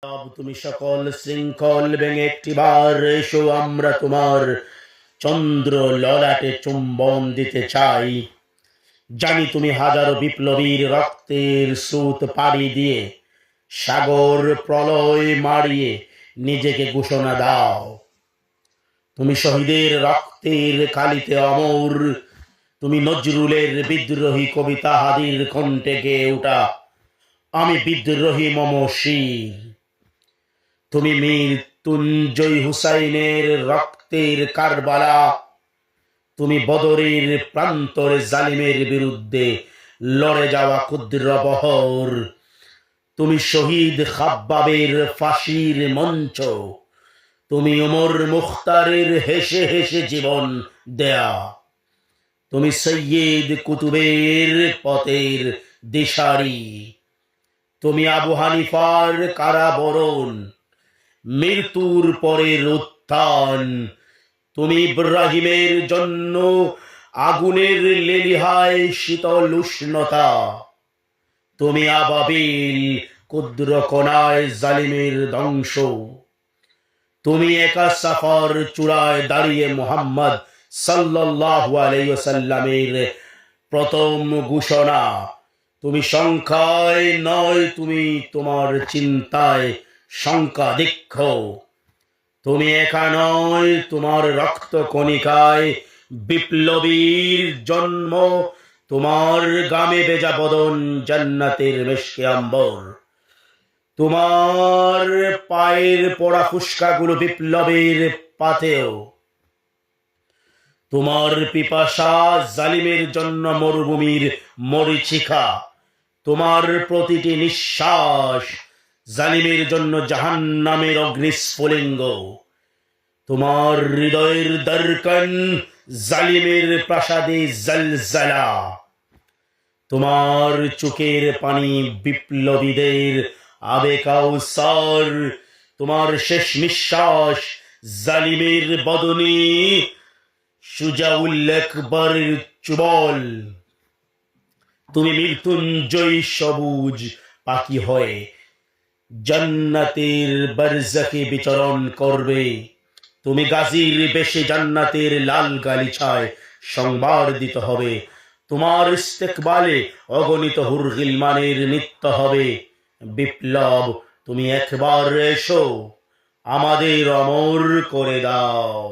তুমি সকল শৃঙ্খল ভেঙে একটিবার এসো, আমরা তোমার চন্দ্র ললাটে চুম্বন দিতে চাই। জানি তুমি হাজারো বিপ্লবীর রক্তের স্রোত পাড়ি দিয়ে সাগর প্রলয় মারিয়ে নিজেকে ঘোষণা দাও। তুমি শহীদের রক্তের কালিতে অমর, তুমি নজরুলের বিদ্রোহী কবিতা হাদির কণ্ঠে গেয়ে ওঠা আমি বিদ্রোহী মম শির। তুমি মৃত্যুঞ্জয় হুসাইনের রক্তের কারবালা, তুমি বদরের প্রান্তরে জালিমের বিরুদ্ধে লড়ে যাওয়া ক্ষুদ্র বহর, তুমি শহীদ খাব্বাবের ফাঁসির মঞ্চ, তুমি ওমর মুখতারের হেসে হেসে জীবন দেয়া, তুমি সৈয়দ কুতুবের পথের দিশারি, তুমি আবু হানিফার কারাবরণ, মৃত্যুর পরের উত্থান, তুমি ইব্রাহিমের জন্য আগুনের লেলিহায় শীতল উষ্ণতা, তুমি আবাবিল ক্ষুদ্র কণায় জালিমের ধ্বংস, তুমি একা সাফার চূড়ায় দাঁড়িয়ে মুহাম্মদ সাল্লাল্লাহু আলাইহি ওয়াসাল্লামের প্রথম ঘোষণা, তুমি সংখ্যায় নয়, তুমি তোমার চিন্তায় সংখ্যা দীক্ষ, তুমি একা নয়, তোমার রক্ত কণিকায় বিপ্লবীর জন্ম, তোমার গামে বেজা বদন জান্নাতের মেশকে আম্বর, তোমার পায়ের পোড়া ফুসকাগুলো বিপ্লবের পাথেও, তোমার পিপাসা জালিমের জন্য মরুভূমির মরীচিকা, তোমার প্রতিটি নিঃশ্বাস জালিমের জন্য জাহান্নামের অগ্নিস্ফুলিঙ্গ, তোমার হৃদয়ের দরকন জালিমের প্রাসাদে জলজলা, তোমার চোখের পানি বিপ্লবীদের আবে কাউসার, তোমার শেষ নিঃশ্বাস জালিমের বদনে সুজাউল আকবরের চুবল, তুমি মৃত্যুঞ্জয় সবুজ পাখি হয়ে জান্নাতের বারজাখে বিচরণ করবে, তুমি গাজীর বেশে জান্নাতের লাল গালিচায় সংবাদ দিতে হবে, তোমার ইস্তেকবালে অগণিত হুর গিলমানের নৃত্য হবে। বিপ্লব, তুমি একবার এসো, আমাদের অমর করে দাও।